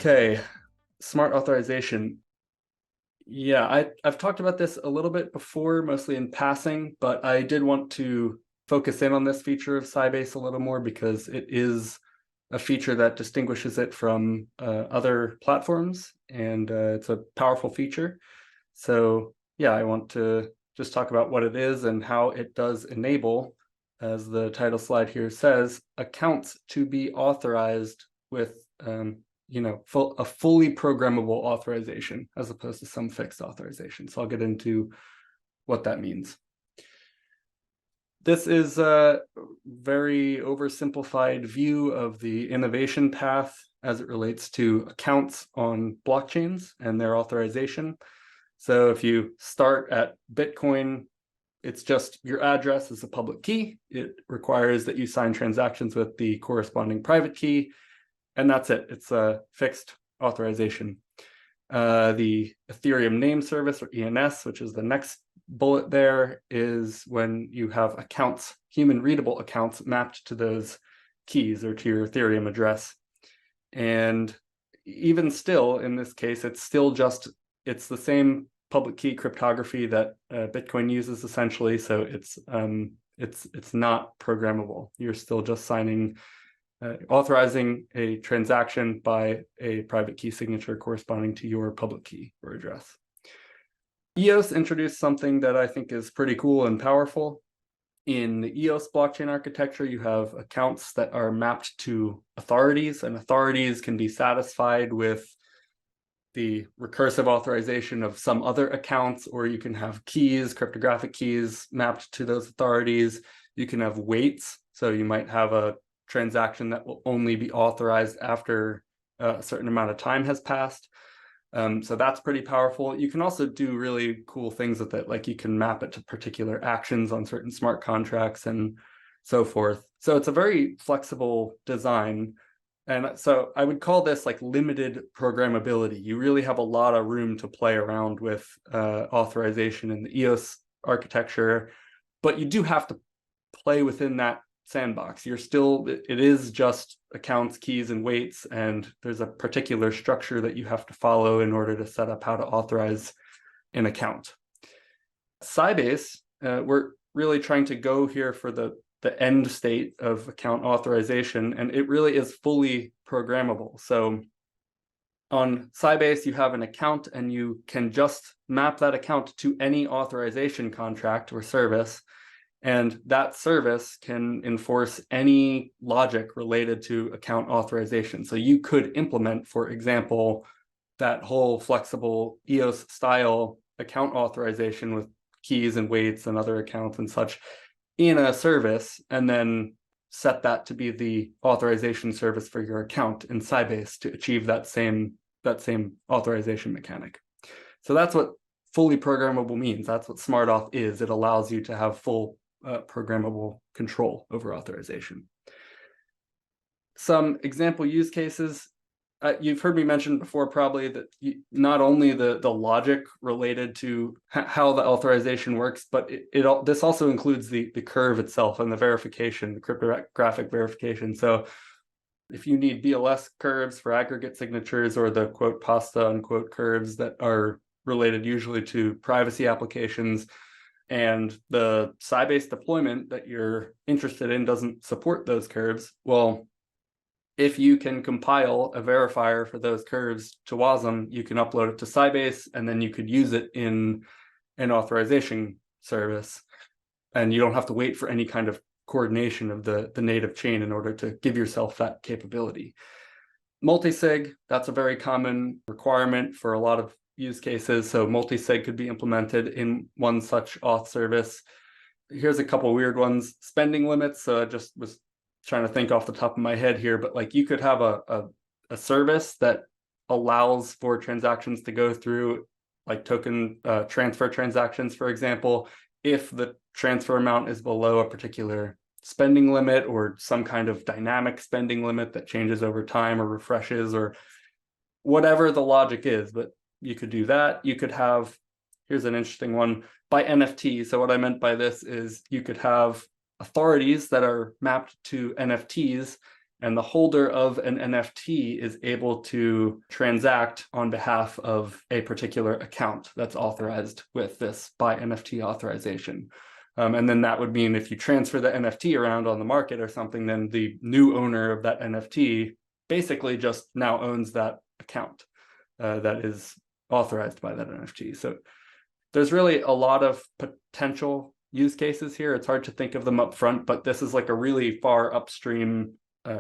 Okay, smart authorization. Yeah, I've talked about this a little bit before, mostly in passing, but I did want to focus in on this feature of Sybase a little more because it is a feature that distinguishes it from other platforms, and it's a powerful feature. So yeah, I want to just talk about what it is and how it does enable, as the title slide here says, accounts to be authorized with a fully programmable authorization as opposed to some fixed authorization. So I'll get into what that means. This is a very oversimplified view of the innovation path as it relates to accounts on blockchains and their authorization. So if you start at Bitcoin, it's just your address is a public key. It requires that you sign transactions with the corresponding private key, and that's it. It's a fixed authorization. The Ethereum name service, or ENS, which is the next bullet there, is when you have accounts, human readable accounts, mapped to those keys or to your Ethereum address. And even still, in this case, it's the same public key cryptography that Bitcoin uses essentially. So it's not programmable. You're still just authorizing a transaction by a private key signature corresponding to your public key or address. EOS introduced something that I think is pretty cool and powerful. In the EOS blockchain architecture, you have accounts that are mapped to authorities, and authorities can be satisfied with the recursive authorization of some other accounts, or you can have keys, cryptographic keys mapped to those authorities. You can have weights, so you might have a transaction that will only be authorized after a certain amount of time has passed. So that's pretty powerful. You can also do really cool things with it, like you can map it to particular actions on certain smart contracts and so forth. So it's a very flexible design. And so I would call this like limited programmability. You really have a lot of room to play around with authorization in the EOS architecture, but you do have to play within that sandbox. It is just accounts, keys, and weights, and there's a particular structure that you have to follow in order to set up how to authorize an account. Sybase, we're really trying to go here for the end state of account authorization, and it really is fully programmable. So on Sybase, you have an account, and you can just map that account to any authorization contract or service. And that service can enforce any logic related to account authorization. So you could implement, for example, that whole flexible EOS style account authorization with keys and weights and other accounts and such in a service, and then set that to be the authorization service for your account in Sybase to achieve that same authorization mechanic. So that's what fully programmable means. That's what Smart Auth is. It allows you to have full programmable control over authorization. Some example use cases. You've heard me mention before probably that not only the logic related to how the authorization works, but this also includes the curve itself and the verification, the cryptographic verification. So if you need BLS curves for aggregate signatures, or the quote pasta unquote curves that are related usually to privacy applications, and the Sybase deployment that you're interested in doesn't support those curves, well, if you can compile a verifier for those curves to wasm, you can upload it to Sybase, and then you could use it in an authorization service. And you don't have to wait for any kind of coordination of the native chain in order to give yourself that capability. Multisig, that's a very common requirement for a lot of use cases. So multisig could be implemented in one such auth service. Here's a couple weird ones. Spending limits. So I just was trying to think off the top of my head here, but like you could have a service that allows for transactions to go through, like token transfer transactions, for example, if the transfer amount is below a particular spending limit or some kind of dynamic spending limit that changes over time or refreshes or whatever the logic is. But you could do that. You could have, here's an interesting one, by NFT. So what I meant by this is you could have authorities that are mapped to NFTs, And the holder of an NFT is able to transact on behalf of a particular account that's authorized with this by NFT authorization. And then that would mean if you transfer the NFT around on the market or something, then the new owner of that NFT basically just now owns that account that is authorized by that NFT. So there's really a lot of potential use cases here. It's hard to think of them up front, but this is like a really far upstream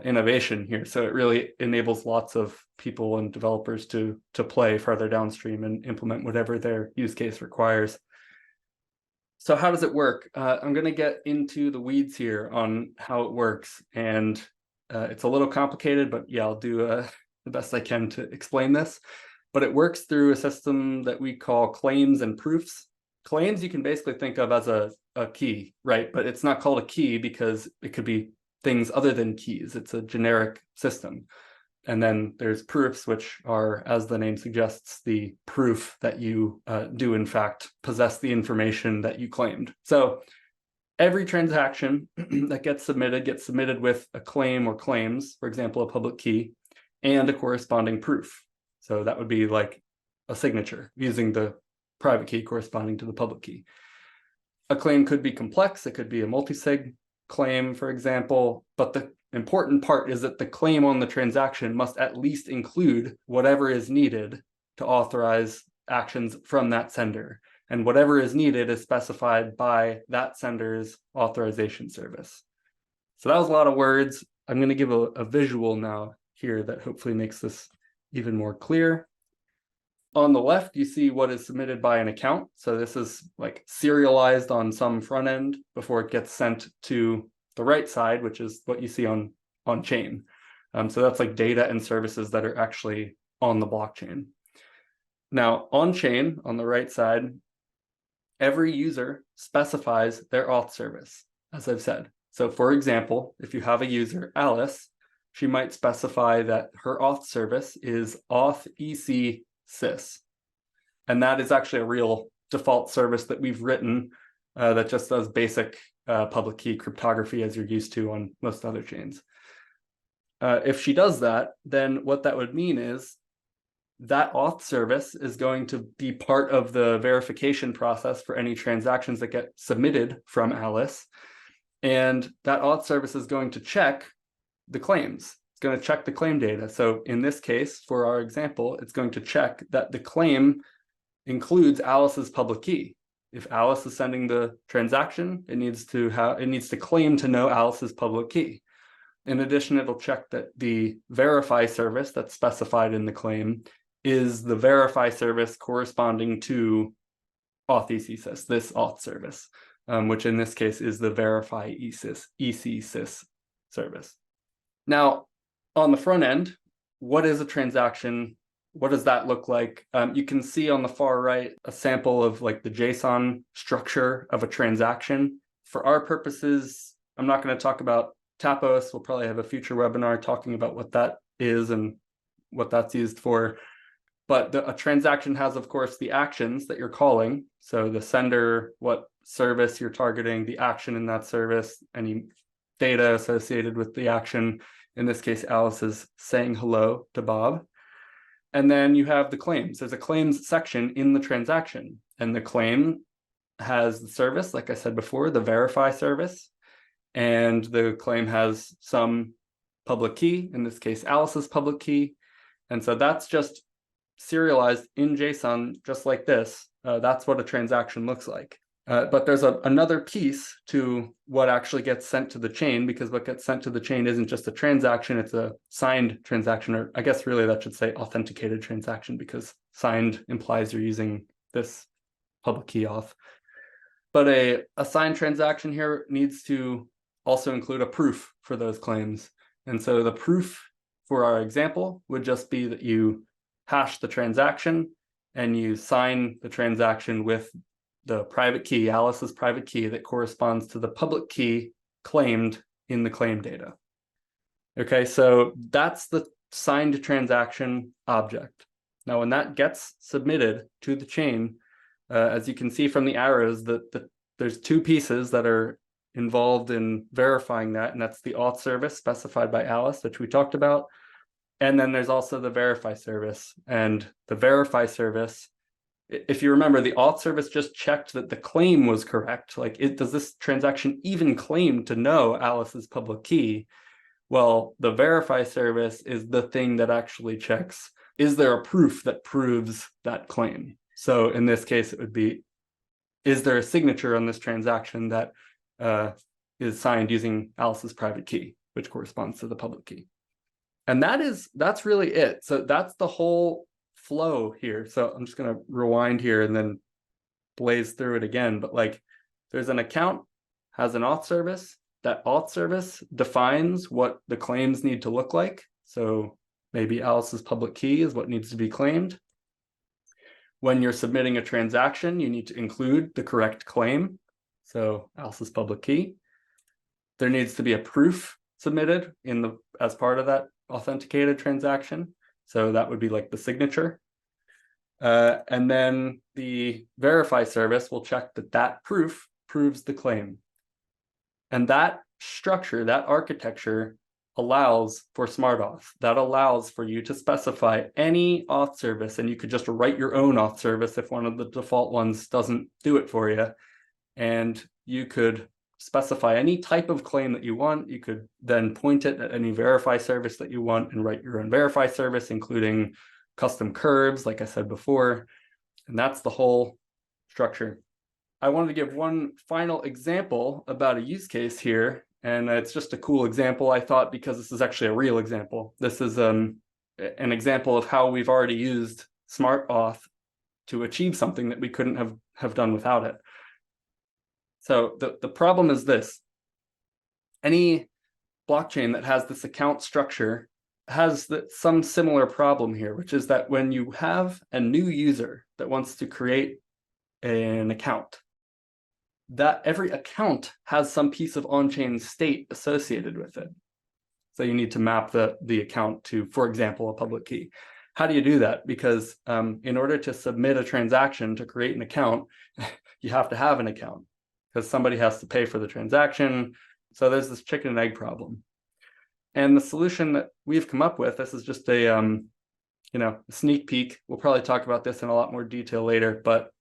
innovation here. So it really enables lots of people and developers to play farther downstream and implement whatever their use case requires. So how does it work? I'm going to get into the weeds here on how it works. And it's a little complicated, but yeah, I'll do the best I can to explain this. But it works through a system that we call claims and proofs. Claims you can basically think of as a key, right? But it's not called a key because it could be things other than keys. It's a generic system. And then there's proofs, which are, as the name suggests, the proof that you do in fact possess the information that you claimed. So every transaction that gets submitted with a claim or claims, for example, a public key, and a corresponding proof. So that would be like a signature using the private key corresponding to the public key. A claim could be complex. It could be a multi-sig claim, for example, but the important part is that the claim on the transaction must at least include whatever is needed to authorize actions from that sender. And whatever is needed is specified by that sender's authorization service. So that was a lot of words. I'm going to give a visual now here that hopefully makes this even more clear. On the left, you see what is submitted by an account. So this is like serialized on some front end before it gets sent to the right side, which is what you see on chain. So that's like data and services that are actually on the blockchain. Now, on chain, on the right side, every user specifies their auth service, as I've said. So for example, if you have a user, Alice, she might specify that her auth service is auth EC sys. And that is actually a real default service that we've written that just does basic public key cryptography as you're used to on most other chains. If she does that, then what that would mean is that auth service is going to be part of the verification process for any transactions that get submitted from Alice. And that auth service is going to check the claims. It's going to check the claim data. So in this case, for our example, it's going to check that the claim includes Alice's public key. If Alice is sending the transaction, it needs to claim to know Alice's public key. In addition, it'll check that the verify service that's specified in the claim is the verify service corresponding to auth EC-sys, this auth service, which in this case is the verify EC-sys service. Now, on the front end, what is a transaction? What does that look like? You can see on the far right a sample of like the JSON structure of a transaction. For our purposes, I'm not going to talk about Tapos. We'll probably have a future webinar talking about what that is and what that's used for. But a transaction has, of course, the actions that you're calling. So the sender, what service you're targeting, the action in that service, any data associated with the action. In this case, Alice is saying hello to Bob. And then you have the claims. There's a claims section in the transaction. And the claim has the service, like I said before, the verify service. And the claim has some public key, in this case, Alice's public key. And so that's just serialized in JSON, just like this. That's what a transaction looks like. But there's another piece to what actually gets sent to the chain, because what gets sent to the chain isn't just a transaction, it's a signed transaction, or I guess really that should say authenticated transaction, because signed implies you're using this public key auth. But a signed transaction here needs to also include a proof for those claims. And so the proof for our example would just be that you hash the transaction and you sign the transaction with the private key, Alice's private key, that corresponds to the public key claimed in the claim data. Okay, so that's the signed transaction object. Now, when that gets submitted to the chain, as you can see from the arrows, that there's two pieces that are involved in verifying that, and that's the auth service specified by Alice, which we talked about. And then there's also the verify service. And the verify service, if you remember, the auth service just checked that the claim was correct. Like, does this transaction even claim to know Alice's public key? Well, the verify service is the thing that actually checks, is there a proof that proves that claim? So in this case, it would be, is there a signature on this transaction that is signed using Alice's private key, which corresponds to the public key? And that's really it. So that's the whole flow here. So I'm just going to rewind here and then blaze through it again. But like, there's an account, has an auth service. That auth service defines what the claims need to look like. So maybe Alice's public key is what needs to be claimed. When you're submitting a transaction, you need to include the correct claim. So Alice's public key. There needs to be a proof submitted as part of that authenticated transaction. So that would be like the signature. And then the verify service will check that proof proves the claim. And that structure, that architecture allows for Smart Auth. That allows for you to specify any auth service, and you could just write your own auth service if one of the default ones doesn't do it for you. And you could specify any type of claim that you want. You could then point it at any verify service that you want and write your own verify service, including custom curves, like I said before. And that's the whole structure. I wanted to give one final example about a use case here. And it's just a cool example, I thought, because this is actually a real example. This is an example of how we've already used Smart Auth to achieve something that we couldn't have done without it. So the problem is this. Any blockchain that has this account structure has some similar problem here, which is that when you have a new user that wants to create an account, that every account has some piece of on-chain state associated with it. So you need to map the account to, for example, a public key. How do you do that? Because in order to submit a transaction to create an account, you have to have an account, because somebody has to pay for the transaction. So there's this chicken and egg problem. And the solution that we've come up with, this is just a sneak peek. We'll probably talk about this in a lot more detail later, but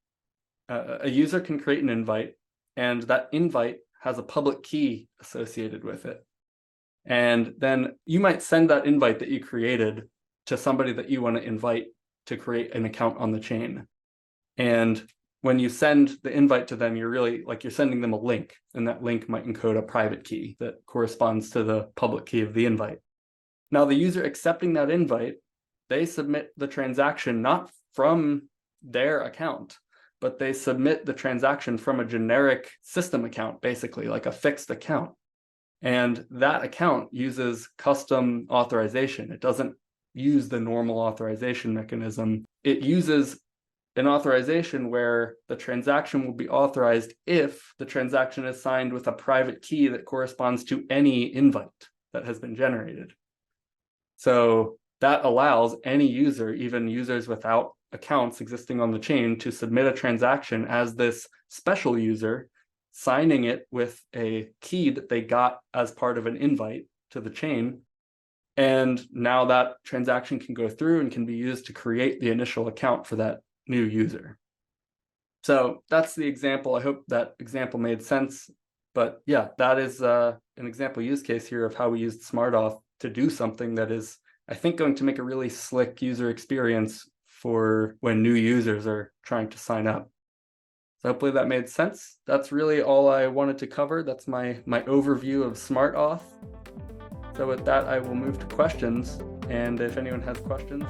a user can create an invite, and that invite has a public key associated with it. And then you might send that invite that you created to somebody that you want to invite to create an account on the chain. And when you send the invite to them, you're sending them a link, and that link might encode a private key that corresponds to the public key of the invite. Now, the user accepting that invite, they submit the transaction not from their account, but they submit the transaction from a generic system account, basically like a fixed account. And that account uses custom authorization. It doesn't use the normal authorization mechanism. It uses an authorization where the transaction will be authorized if the transaction is signed with a private key that corresponds to any invite that has been generated. So that allows any user, even users without accounts existing on the chain, to submit a transaction as this special user, signing it with a key that they got as part of an invite to the chain. And now that transaction can go through and can be used to create the initial account for that new user. So that's the example. I hope that example made sense. But yeah, that is an example use case here of how we used Smart Auth to do something that is, I think, going to make a really slick user experience for when new users are trying to sign up. So hopefully that made sense. That's really all I wanted to cover. That's my overview of Smart Auth. So with that, I will move to questions. And if anyone has questions,